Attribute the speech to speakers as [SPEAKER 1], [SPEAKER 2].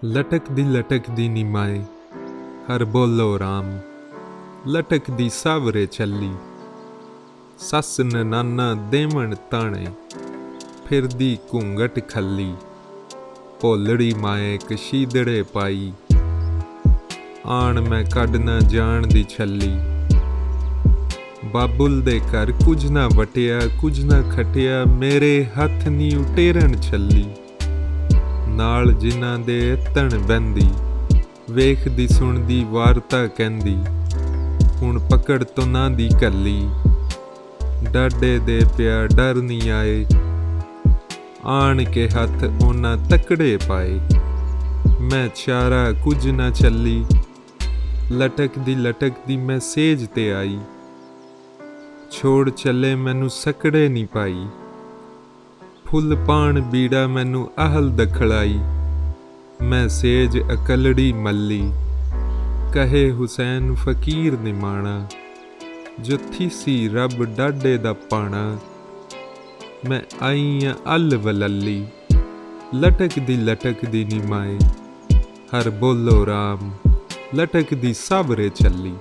[SPEAKER 1] लटकदी निमाए हर बोलो राम। लटकदी सावरे चली सस नाना देवण ताणे फिरदी घूंघट खली। भोलड़ी माए कशीदड़े पाई आण मैं कड ना जान दी छली। बाबुल दे घर कुछ ना वटिया कुछ ना खटिया मेरे हथ नी उटेरन छली। नाल जिन्हां दे तण बहंदी वेखदी सुणदी वारता कहंदी हुण पकड़ तो ना दी कली। डाडे दे पिया डर नी आए आण के हथ उन्हां तकड़े पाए। मैं चारा कुछ ना चली लटकदी मैं सेज ते आई। छोड़ चले मैनू सकड़े नी पाई फुल पाण बीड़ा मैनू आहल दखड़ाई। मैं सेज अकलड़ी मल्ली कहे हुसैन फकीर निमाणा। जो थीसी रब डाडे दा पाणा मैं आई अल वलली। लटकदी निमाए हर बोलो राम लटकदी सावरे चली।